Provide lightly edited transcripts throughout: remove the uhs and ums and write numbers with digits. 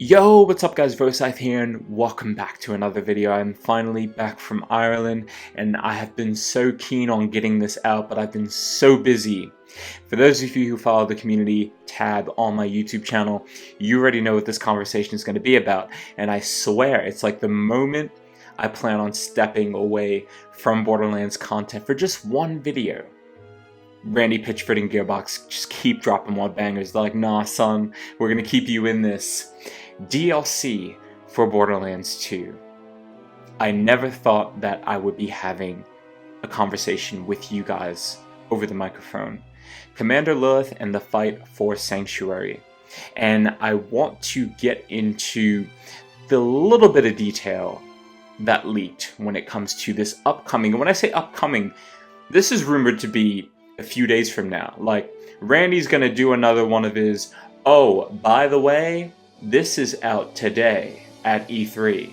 Yo, what's up guys, Vhosythe here and welcome back to another video. I'm finally back from Ireland and I have been so keen on getting this out, but I've been so busy. For those of you who follow the community tab on my YouTube channel, you already know what this conversation is going to be about, and I swear it's like the moment I plan on stepping away from Borderlands content for just one video. Randy Pitchford and Gearbox just keep dropping more bangers. They're like, nah son, we're gonna keep you in this. DLC for Borderlands 2. I never thought that I would be having a conversation with you guys over the microphone. Commander Lilith and the fight for Sanctuary. And I want to get into the little bit of detail that leaked when it comes to this upcoming, and when I say upcoming, this is rumored to be a few days from now. Like, Randy's gonna do another one of his, oh, by the way, this is out today at E3.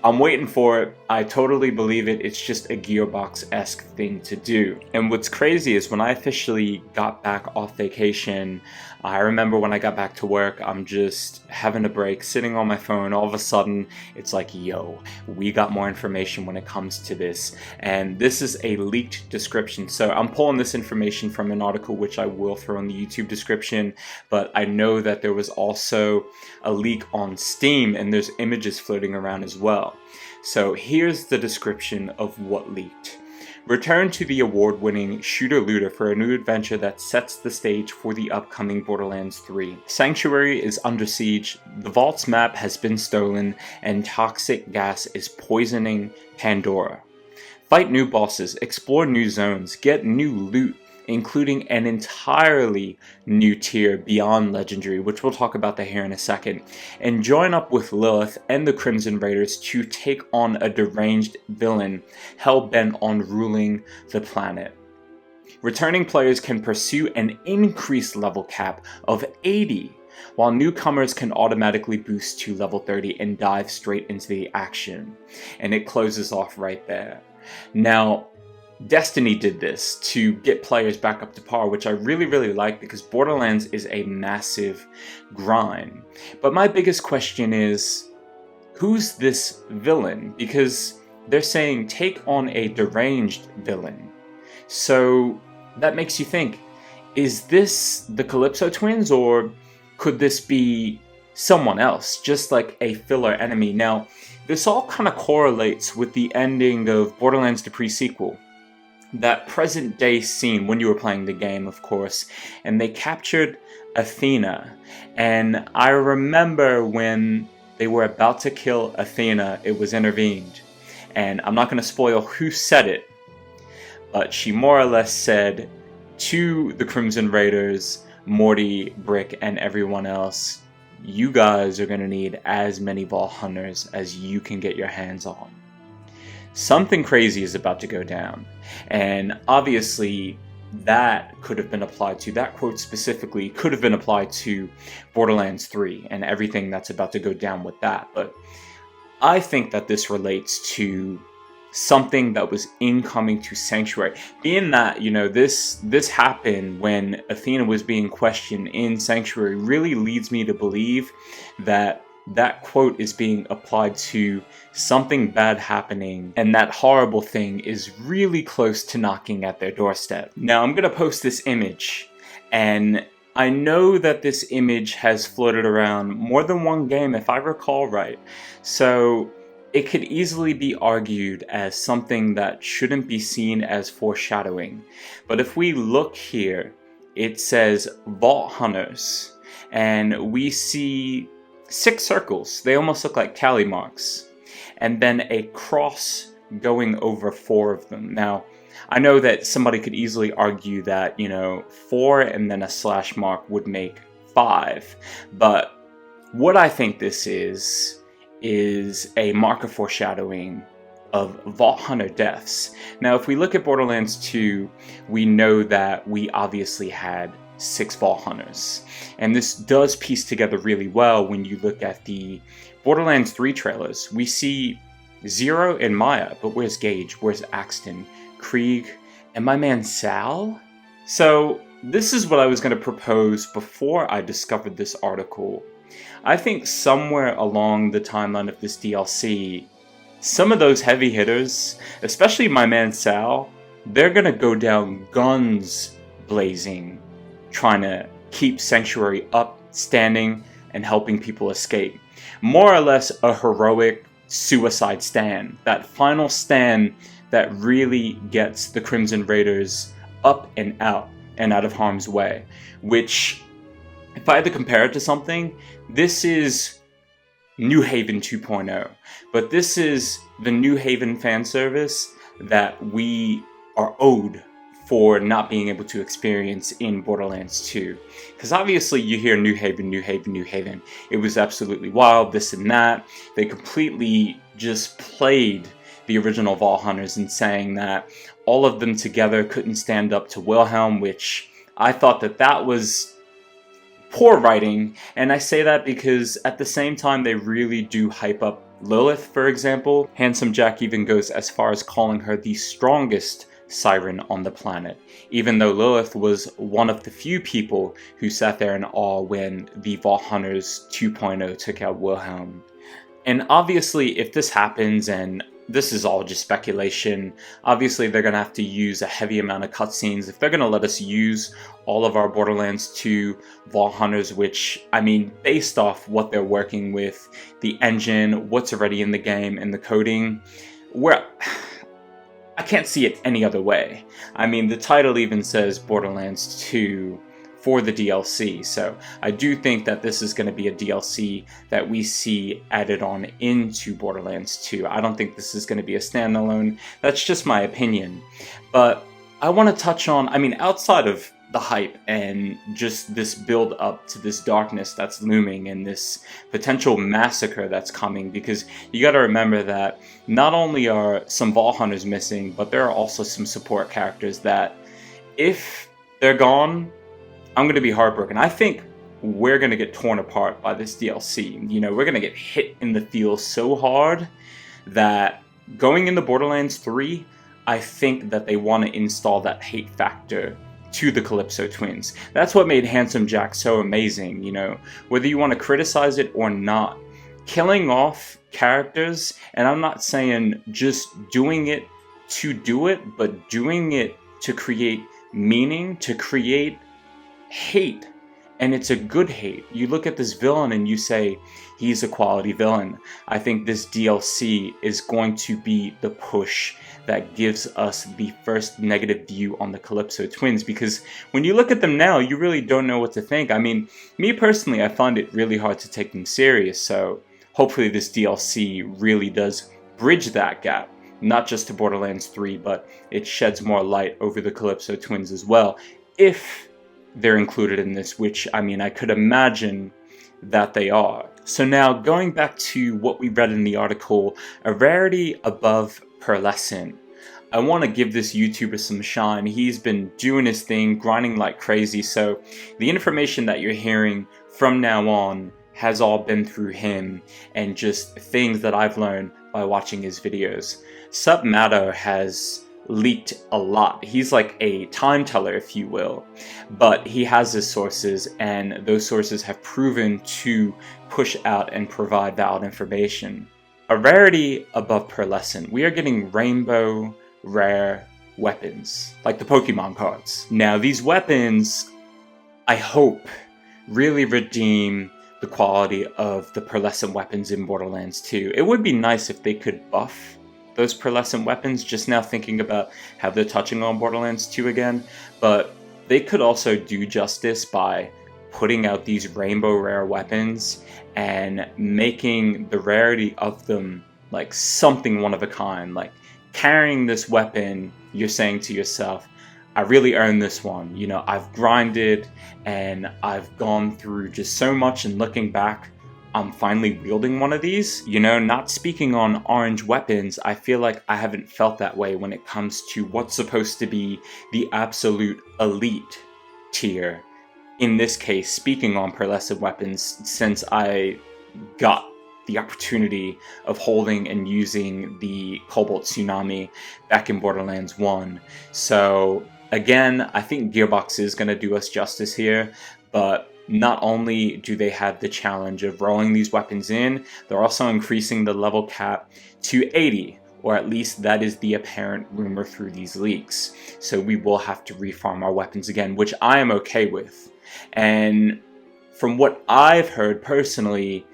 I'm waiting for it. I totally believe it. It's just a Gearbox-esque thing to do. And what's crazy is when I officially got back off vacation, I remember when I got back to work, I'm just having a break, sitting on my phone. All of a sudden, it's like, yo, we got more information when it comes to this. And this is a leaked description. So I'm pulling this information from an article, which I will throw in the YouTube description. But I know that there was also a leak on Steam, and there's images floating around as well. So here's the description of what leaked. Return to the award-winning shooter-looter for a new adventure that sets the stage for the upcoming Borderlands 3. Sanctuary is under siege, the vault's map has been stolen, and toxic gas is poisoning Pandora. Fight new bosses, explore new zones, get new loot, including an entirely new tier beyond Legendary, which we'll talk about that here in a second, and join up with Lilith and the Crimson Raiders to take on a deranged villain hell-bent on ruling the planet. Returning players can pursue an increased level cap of 80, while newcomers can automatically boost to level 30 and dive straight into the action. And it closes off right there. Now, Destiny did this to get players back up to par, which I really like because Borderlands is a massive grind. But my biggest question is, who's this villain? Because they're saying take on a deranged villain. So that makes you think, is this the Calypso twins, or could this be someone else, just like a filler enemy? Now, this all kind of correlates with the ending of Borderlands the PreSequel. That present day scene when you were playing the game, of course, and they captured Athena. And I remember when they were about to kill Athena, it was intervened. And I'm not going to spoil who said it, but she more or less said to the Crimson Raiders, Morty, Brick, and everyone else, you guys are going to need as many Vault Hunters as you can get your hands on. Something crazy is about to go down, and obviously that could have been applied to, that quote specifically could have been applied to Borderlands 3 and everything that's about to go down with that, but I think that this relates to something that was incoming to Sanctuary, being that, you know, this happened when Athena was being questioned in Sanctuary. Really leads me to believe that that quote is being applied to something bad happening, and that horrible thing is really close to knocking at their doorstep. Now, I'm gonna post this image, and I know that this image has floated around more than one game, if I recall right. So it could easily be argued as something that shouldn't be seen as foreshadowing. But if we look here, it says Vault Hunters, and we see 6 circles. They almost look like tally marks, and then a cross going over 4 of them. Now, I know that somebody could easily argue that, you know, 4 and then a slash mark would make 5, but what I think this is a marker foreshadowing of Vault Hunter deaths. Now, if we look at Borderlands 2, we know that we obviously had 6 Vault Hunters. And this does piece together really well when you look at the Borderlands 3 trailers. We see Zero and Maya, but where's Gage? Where's Axton? Krieg? And my man Sal? So this is what I was going to propose before I discovered this article I think somewhere along the timeline of this DLC, some of those heavy hitters, especially my man Sal, they're gonna go down guns blazing, trying to keep Sanctuary up, standing, and helping people escape. More or less a heroic suicide stand. That final stand that really gets the Crimson Raiders up and out of harm's way. Which, if I had to compare it to something, this is New Haven 2.0. But this is the New Haven fan service that we are owed for not being able to experience in Borderlands 2. Because obviously you hear New Haven, New Haven, New Haven. It was absolutely wild, this and that. They completely just played the original Vault Hunters in saying that all of them together couldn't stand up to Wilhelm, which I thought that was poor writing. And I say that because at the same time they really do hype up Lilith, for example. Handsome Jack even goes as far as calling her the strongest siren on the planet, even though Lilith was one of the few people who sat there in awe when the Vault Hunters 2.0 took out Wilhelm. And obviously if this happens, and this is all just speculation, obviously they're going to have to use a heavy amount of cutscenes if they're going to let us use all of our Borderlands 2 Vault Hunters, which, I mean, based off what they're working with, the engine, what's already in the game, and the coding, I can't see it any other way. I mean, the title even says Borderlands 2 for the DLC, so I do think that this is going to be a DLC that we see added on into Borderlands 2. I don't think this is going to be a standalone. That's just my opinion. But I want to touch on, I mean, outside of the hype and just this build up to this darkness that's looming and this potential massacre that's coming, because you got to remember that not only are some Vault Hunters missing, but there are also some support characters that, if they're gone, I'm going to be heartbroken. I think we're going to get torn apart by this DLC. You know, we're going to get hit in the feels so hard that going into Borderlands 3, I think that they want to install that hate factor to the Calypso twins. That's what made Handsome Jack so amazing, you know, whether you want to criticize it or not. Killing off characters, and I'm not saying just doing it to do it, but doing it to create meaning, to create hate. And it's a good hate. You look at this villain and you say, he's a quality villain. I think this DLC is going to be the push that gives us the first negative view on the Calypso twins, because when you look at them now, you really don't know what to think. I mean, me personally, I find it really hard to take them serious, so hopefully this DLC really does bridge that gap, not just to Borderlands 3, but it sheds more light over the Calypso twins as well, if they're included in this, which, I mean, I could imagine that they are. So now, going back to what we read in the article, a rarity above Pearlescent. I want to give this YouTuber some shine. He's been doing his thing, grinding like crazy, so the information that you're hearing from now on has all been through him and just things that I've learned by watching his videos. SupMatto has leaked a lot. He's like a time teller, if you will, but he has his sources, and those sources have proven to push out and provide valid information. A rarity above Pearlescent. We are getting rainbow rare weapons, like the Pokemon cards. Now, these weapons, I hope, really redeem the quality of the Pearlescent weapons in Borderlands 2. It would be nice if they could buff those Pearlescent weapons, just now thinking about how they're touching on Borderlands 2 again, but they could also do justice by putting out these rainbow rare weapons and making the rarity of them like something one of a kind. Like, carrying this weapon, you're saying to yourself, I really earned this one. You know, I've grinded and I've gone through just so much, and looking back, I'm finally wielding one of these. You know, not speaking on orange weapons, I feel like I haven't felt that way when it comes to what's supposed to be the absolute elite tier. In this case, speaking on Pearlescent weapons, since I got the opportunity of holding and using the Cobalt Tsunami back in Borderlands 1. So again, I think Gearbox is going to do us justice here, but not only do they have the challenge of rolling these weapons in, they're also increasing the level cap to 80, or at least that is the apparent rumor through these leaks. So we will have to refarm our weapons again, which I am okay with. And from what I've heard personally,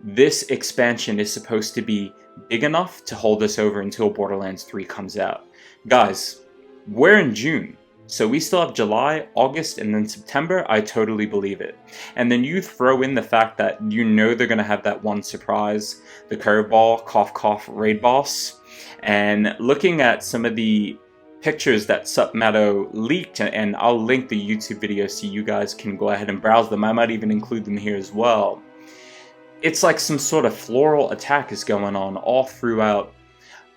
this expansion is supposed to be big enough to hold us over until Borderlands 3 comes out. Guys, we're in June, so we still have July, August, and then September. I totally believe it. And then you throw in the fact that you know they're going to have that one surprise, the curveball, cough cough, raid boss. And looking at some of the pictures that SupMatto leaked, and I'll link the YouTube video so you guys can go ahead and browse them. I might even include them here as well. It's like some sort of floral attack is going on all throughout.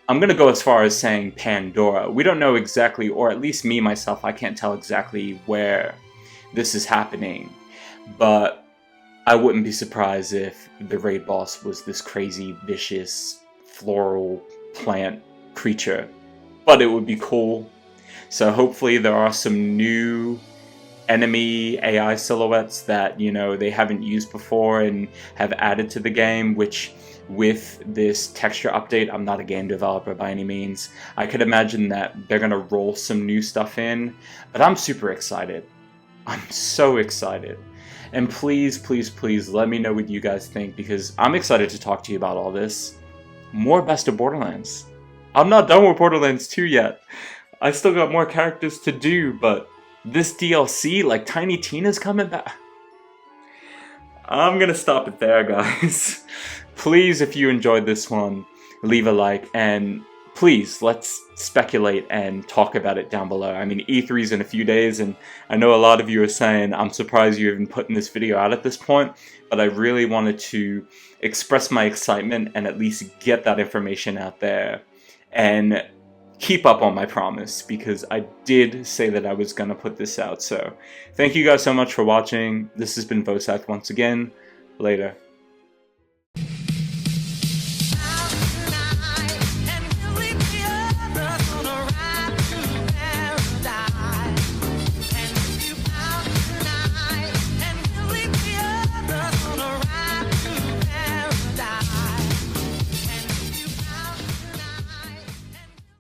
I'm going to go as far as saying Pandora. We don't know exactly, or at least me, myself, I can't tell exactly where this is happening. But I wouldn't be surprised if the raid boss was this crazy, vicious, floral plant creature. But it would be cool. So hopefully there are some new enemy AI silhouettes that, you know, they haven't used before and have added to the game, which with this texture update, I'm not a game developer by any means. I could imagine that they're gonna roll some new stuff in, but I'm super excited. I'm so excited. And please, please, please let me know what you guys think, because I'm excited to talk to you about all this. More Best of Borderlands. I'm not done with Borderlands 2 yet. I still got more characters to do, but this DLC, like Tiny Tina's coming back. I'm gonna stop it there, guys. Please, if you enjoyed this one, leave a like, and please, let's speculate and talk about it down below. I mean, E3's in a few days, and I know a lot of you are saying, I'm surprised you're even putting this video out at this point, but I really wanted to express my excitement and at least get that information out there and keep up on my promise, because I did say that I was going to put this out. So thank you guys so much for watching. This has been Vhosythe once again. Later.